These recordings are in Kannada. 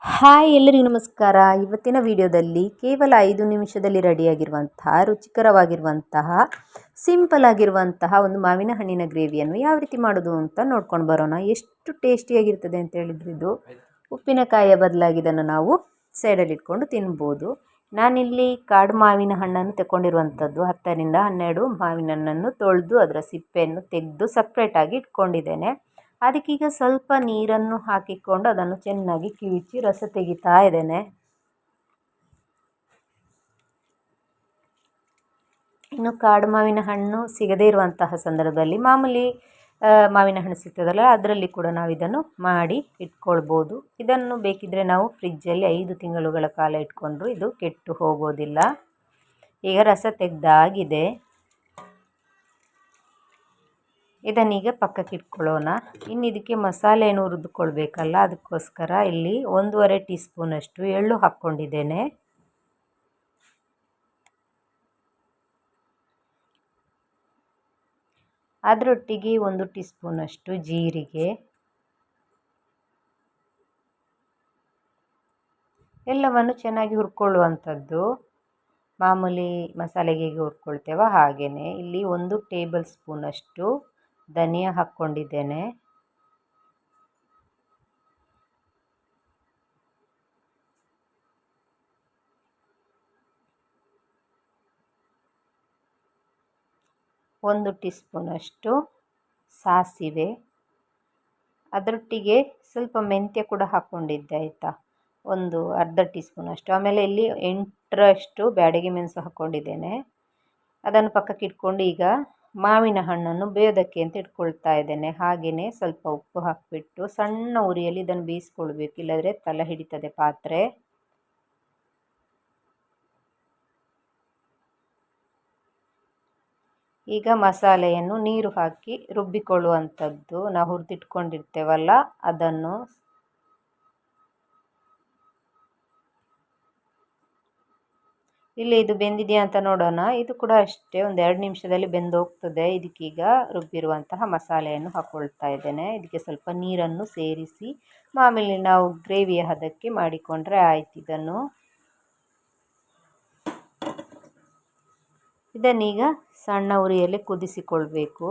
ಹಾಯ್ ಎಲ್ಲರಿಗೂ ನಮಸ್ಕಾರ. ಇವತ್ತಿನ ವಿಡಿಯೋದಲ್ಲಿ ಕೇವಲ 5 ನಿಮಿಷದಲ್ಲಿ ರೆಡಿಯಾಗಿರುವಂತಹ ರುಚಿಕರವಾಗಿರುವಂತಹ ಸಿಂಪಲ್ ಆಗಿರುವಂತಹ ಒಂದು ಮಾವಿನ ಹಣ್ಣಿನ ಗ್ರೇವಿಯನ್ನು ಯಾವ ರೀತಿ ಮಾಡೋದು ಅಂತ ನೋಡ್ಕೊಂಡು ಬರೋಣ. ಎಷ್ಟು ಟೇಸ್ಟಿಯಾಗಿರ್ತದೆ ಅಂತ ಹೇಳಿದ್ರೆ ಇದು ಉಪ್ಪಿನಕಾಯಿಯ ಬದಲಾಗಿ ಇದನ್ನು ನಾವು ಸೈಡಲ್ಲಿ ಇಟ್ಕೊಂಡು ತಿನ್ಬೋದು. ನಾನಿಲ್ಲಿ ಕಾಡು ಮಾವಿನ ಹಣ್ಣನ್ನು ತಗೊಂಡಿರುವಂಥದ್ದು 10ರಿಂದ 12 ಮಾವಿನ ಹಣ್ಣನ್ನು ತೊಳೆದು ಅದರ ಸಿಪ್ಪೆಯನ್ನು ತೆಗೆದು ಸಪ್ರೇಟಾಗಿ ಇಟ್ಕೊಂಡಿದ್ದೇನೆ. ಅದಕ್ಕೀಗ ಸ್ವಲ್ಪ ನೀರನ್ನು ಹಾಕಿಕೊಂಡು ಅದನ್ನು ಚೆನ್ನಾಗಿ ಕಿವುಚಿ ರಸ ತೆಗಿತಾ ಇದ್ದೇನೆ. ಇನ್ನು ಕಾಡು ಮಾವಿನ ಹಣ್ಣು ಸಿಗದೇ ಇರುವಂತಹ ಸಂದರ್ಭದಲ್ಲಿ ಮಾಮೂಲಿ ಮಾವಿನ ಹಣ್ಣು ಸಿಗ್ತದಲ್ಲ, ಅದರಲ್ಲಿ ಕೂಡ ನಾವು ಇದನ್ನು ಮಾಡಿ ಇಟ್ಕೊಳ್ಬೋದು. ಇದನ್ನು ಬೇಕಿದ್ದರೆ ನಾವು ಫ್ರಿಜ್ಜಲ್ಲಿ 5 ತಿಂಗಳುಗಳ ಕಾಲ ಇಟ್ಕೊಂಡ್ರು ಇದು ಕೆಟ್ಟು ಹೋಗೋದಿಲ್ಲ. ಈಗ ರಸ ತೆಗೆದಾಗಿದೆ, ಇದನ್ನೀಗ ಪಕ್ಕಕ್ಕೆ ಇಟ್ಕೊಳ್ಳೋಣ. ಇನ್ನು ಇದಕ್ಕೆ ಮಸಾಲೆಯನ್ನು ಹುರಿದುಕೊಳ್ಬೇಕಲ್ಲ, ಅದಕ್ಕೋಸ್ಕರ ಇಲ್ಲಿ 1.5 ಟೀ ಸ್ಪೂನಷ್ಟು ಎಳ್ಳು ಹಾಕ್ಕೊಂಡಿದ್ದೇನೆ. ಅದರೊಟ್ಟಿಗೆ 1 ಟೀ ಸ್ಪೂನಷ್ಟು ಜೀರಿಗೆ, ಎಲ್ಲವನ್ನು ಚೆನ್ನಾಗಿ ಹುರ್ಕೊಳ್ಳುವಂಥದ್ದು. ಮಾಮೂಲಿ ಮಸಾಲೆಗೆ ಹೇಗೆ ಹುರ್ಕೊಳ್ತೇವೋ ಹಾಗೆಯೇ. ಇಲ್ಲಿ 1 ಟೇಬಲ್ ಸ್ಪೂನಷ್ಟು ಧನಿಯಾ ಹಾಕ್ಕೊಂಡಿದ್ದೇನೆ. ಒಂದು ಟೀ ಸ್ಪೂನಷ್ಟು ಸಾಸಿವೆ, ಅದರೊಟ್ಟಿಗೆ ಸ್ವಲ್ಪ ಮೆಂತ್ಯ ಕೂಡ ಹಾಕ್ಕೊಂಡಿದ್ದೆ ಆಯಿತಾ, ಒಂದು ಅರ್ಧ ಟೀ ಸ್ಪೂನಷ್ಟು. ಆಮೇಲೆ ಇಲ್ಲಿ 8ರಷ್ಟು ಬ್ಯಾಡಗಿ ಮೆಣಸು ಹಾಕ್ಕೊಂಡಿದ್ದೇನೆ. ಅದನ್ನು ಪಕ್ಕಕ್ಕೆ ಇಟ್ಕೊಂಡು ಈಗ ಮಾವಿನ ಹಣ್ಣನ್ನು ಬೇಯೋದಕ್ಕೆ ಅಂತ ಇಟ್ಕೊಳ್ತಾ ಇದ್ದೇನೆ. ಹಾಗೆಯೇ ಸ್ವಲ್ಪ ಉಪ್ಪು ಹಾಕಿಬಿಟ್ಟು ಸಣ್ಣ ಉರಿಯಲ್ಲಿ ಇದನ್ನು ಬೇಯಿಸ್ಕೊಳ್ಬೇಕು, ಇಲ್ಲದ್ರೆ ತಲೆ ಹಿಡಿತದೆ ಪಾತ್ರೆ. ಈಗ ಮಸಾಲೆಯನ್ನು ನೀರು ಹಾಕಿ ರುಬ್ಬಿಕೊಳ್ಳುವಂಥದ್ದು. ನಾವು ಹುರಿದಿಟ್ಕೊಂಡಿರ್ತೇವಲ್ಲ ಅದನ್ನು ಇಲ್ಲಿ ಇದು ಬೆಂದಿದೆಯಾ ಅಂತ ನೋಡೋಣ. ಇದು ಕೂಡ ಅಷ್ಟೇ, ಒಂದು 2 ನಿಮಿಷದಲ್ಲಿ ಬೆಂದು ಹೋಗ್ತದೆ. ಇದಕ್ಕೀಗ ರುಬ್ಬಿರುವಂತಹ ಮಸಾಲೆಯನ್ನು ಹಾಕ್ಕೊಳ್ತಾ ಇದ್ದೇನೆ. ಇದಕ್ಕೆ ಸ್ವಲ್ಪ ನೀರನ್ನು ಸೇರಿಸಿ ಮಾಮೂಲಿ ನಾವು ಗ್ರೇವಿಯ ಹದಕ್ಕೆ ಮಾಡಿಕೊಂಡ್ರೆ ಆಯ್ತು. ಇದನ್ನೀಗ ಸಣ್ಣ ಉರಿಯಲ್ಲಿ ಕುದಿಸಿಕೊಳ್ಬೇಕು.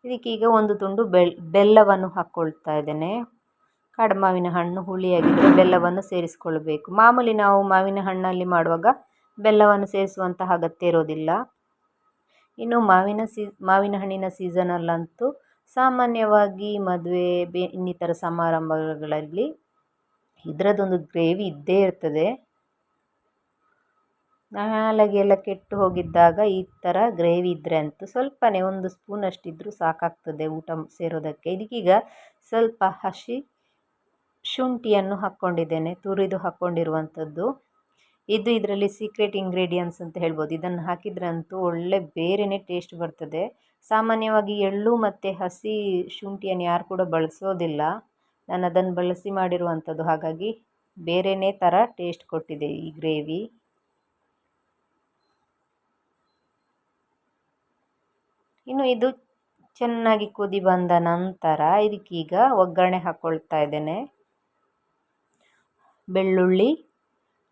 ಇದಕ್ಕೀಗ ಒಂದು ತುಂಡು ಬೆಲ್ಲವನ್ನು ಹಾಕ್ಕೊಳ್ತಾ ಇದ್ದೇನೆ. ಕಾಡು ಮಾವಿನ ಹಣ್ಣು ಹುಳಿಯಾಗಿದ್ದರೆ ಬೆಲ್ಲವನ್ನು ಸೇರಿಸ್ಕೊಳ್ಬೇಕು. ಮಾಮೂಲಿ ನಾವು ಮಾವಿನ ಹಣ್ಣಲ್ಲಿ ಮಾಡುವಾಗ ಬೆಲ್ಲವನ್ನು ಸೇರಿಸುವಂತಹ ಅಗತ್ಯ ಇರೋದಿಲ್ಲ. ಇನ್ನು ಮಾವಿನ ಹಣ್ಣಿನ ಸೀಸನಲ್ಲಂತೂ ಸಾಮಾನ್ಯವಾಗಿ ಮದುವೆ ಇನ್ನಿತರ ಸಮಾರಂಭಗಳಲ್ಲಿ ಇದರದ್ದೊಂದು ಗ್ರೇವಿ ಇದ್ದೇ ಇರ್ತದೆ. ನಾಳೆಗೆಲ್ಲ ಕೆಟ್ಟು ಹೋಗಿದ್ದಾಗ ಈ ಥರ ಗ್ರೇವಿ ಇದ್ದರೆ ಅಂತೂ ಸ್ವಲ್ಪನೇ 1 ಸ್ಪೂನಷ್ಟಿದ್ರೂ ಸಾಕಾಗ್ತದೆ ಊಟ ಸೇರೋದಕ್ಕೆ. ಇದಕ್ಕೀಗ ಸ್ವಲ್ಪ ಹಸಿ ಶುಂಠಿಯನ್ನು ಹಾಕ್ಕೊಂಡಿದ್ದೇನೆ, ತುರಿದು ಹಾಕ್ಕೊಂಡಿರುವಂಥದ್ದು. ಇದು ಇದರಲ್ಲಿ ಸೀಕ್ರೆಟ್ ಇಂಗ್ರೀಡಿಯೆಂಟ್ಸ್ ಅಂತ ಹೇಳ್ಬೋದು. ಇದನ್ನು ಹಾಕಿದ್ರಂತೂ ಒಳ್ಳೆ ಬೇರೆಯೇ ಟೇಸ್ಟ್ ಬರ್ತದೆ. ಸಾಮಾನ್ಯವಾಗಿ ಎಳ್ಳು ಮತ್ತು ಹಸಿ ಶುಂಠಿಯನ್ನು ಯಾರು ಕೂಡ ಬಳಸೋದಿಲ್ಲ. ನಾನು ಅದನ್ನು ಬಳಸಿ ಮಾಡಿರುವಂಥದ್ದು, ಹಾಗಾಗಿ ಬೇರೆಯೇ ಥರ ಟೇಸ್ಟ್ ಕೊಟ್ಟಿದೆ ಈ ಗ್ರೇವಿ. ಇನ್ನು ಇದು ಚೆನ್ನಾಗಿ ಕುದಿ ಬಂದ ನಂತರ ಇದಕ್ಕೀಗ ಒಗ್ಗರಣೆ ಹಾಕ್ಕೊಳ್ತಾ ಇದ್ದೇನೆ. ಬೆಳ್ಳುಳ್ಳಿ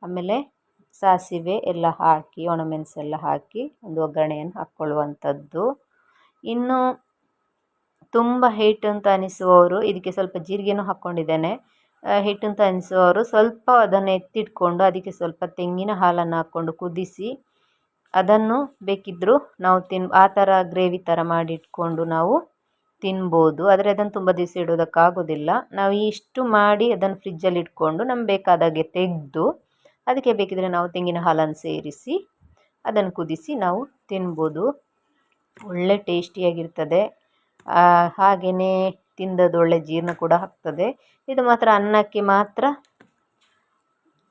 ಆಮೇಲೆ ಸಾಸಿವೆ ಎಲ್ಲ ಹಾಕಿ ಒಣಮೆಣಸೆಲ್ಲ ಹಾಕಿ ಒಂದು ಒಗ್ಗರಣೆಯನ್ನು ಹಾಕ್ಕೊಳ್ಳುವಂಥದ್ದು. ಇನ್ನು ತುಂಬ ಹಿಟ್ಟು ಅಂತ ಅನಿಸುವವರು ಇದಕ್ಕೆ ಸ್ವಲ್ಪ ಜೀರಿಗೆನೂ ಹಾಕ್ಕೊಂಡಿದ್ದೇನೆ. ಹಿಟ್ಟು ಅಂತ ಅನಿಸುವವರು ಸ್ವಲ್ಪ ಅದನ್ನು ಎತ್ತಿಟ್ಕೊಂಡು ಅದಕ್ಕೆ ಸ್ವಲ್ಪ ತೆಂಗಿನ ಹಾಲನ್ನು ಹಾಕ್ಕೊಂಡು ಕುದಿಸಿ ಅದನ್ನು ಬೇಕಿದ್ದರೂ ನಾವು ಆ ಥರ ಗ್ರೇವಿ ಥರ ಮಾಡಿಟ್ಕೊಂಡು ನಾವು ತಿನ್ಬೋದು. ಆದರೆ ಅದನ್ನು ತುಂಬ ದಿವಸ ಇಡೋದಕ್ಕಾಗೋದಿಲ್ಲ. ನಾವು ಇಷ್ಟು ಮಾಡಿ ಅದನ್ನು ಫ್ರಿಜ್ಜಲ್ಲಿ ಇಟ್ಕೊಂಡು ನಮ್ಗೆ ಬೇಕಾದಾಗೆ ತೆಗೆದು ಅದಕ್ಕೆ ಬೇಕಿದ್ದರೆ ನಾವು ತೆಂಗಿನ ಹಾಲನ್ನು ಸೇರಿಸಿ ಅದನ್ನು ಕುದಿಸಿ ನಾವು ತಿನ್ಬೋದು. ಒಳ್ಳೆ ಟೇಸ್ಟಿಯಾಗಿರ್ತದೆ. ಹಾಗೆಯೇ ತಿಂದದ್ದು ಒಳ್ಳೆ ಜೀರ್ಣ ಕೂಡ ಆಗ್ತದೆ. ಇದು ಮಾತ್ರ ಅನ್ನಕ್ಕೆ ಮಾತ್ರ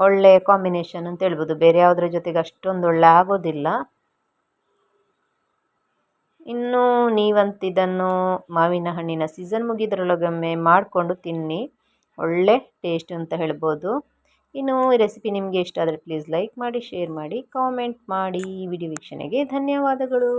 ಒಳ್ಳೆಯ ಕಾಂಬಿನೇಷನ್ ಅಂತ ಹೇಳ್ಬೋದು. ಬೇರೆ ಯಾವುದರ ಜೊತೆಗೆ ಅಷ್ಟೊಂದು ಒಳ್ಳೆ ಆಗೋದಿಲ್ಲ. ಇನ್ನು ನೀವಂತ ಇದನ್ನು ಮಾವಿನ ಹಣ್ಣಿನ ಸೀಸನ್ ಮುಗಿದ್ರೊಳಗೊಮ್ಮೆ ಮಾಡಿಕೊಂಡು ತಿನ್ನಿ, ಒಳ್ಳೆ ಟೇಸ್ಟ್ ಅಂತ ಹೇಳ್ಬೋದು. ಇನ್ನು ಈ ರೆಸಿಪಿ ನಿಮಗೆ ಇಷ್ಟ ಆದರೆ ಪ್ಲೀಸ್ ಲೈಕ್ ಮಾಡಿ, ಶೇರ್ ಮಾಡಿ, ಕಾಮೆಂಟ್ ಮಾಡಿ. ಈ ವಿಡಿಯೋ ವೀಕ್ಷಣೆಗೆ ಧನ್ಯವಾದಗಳು.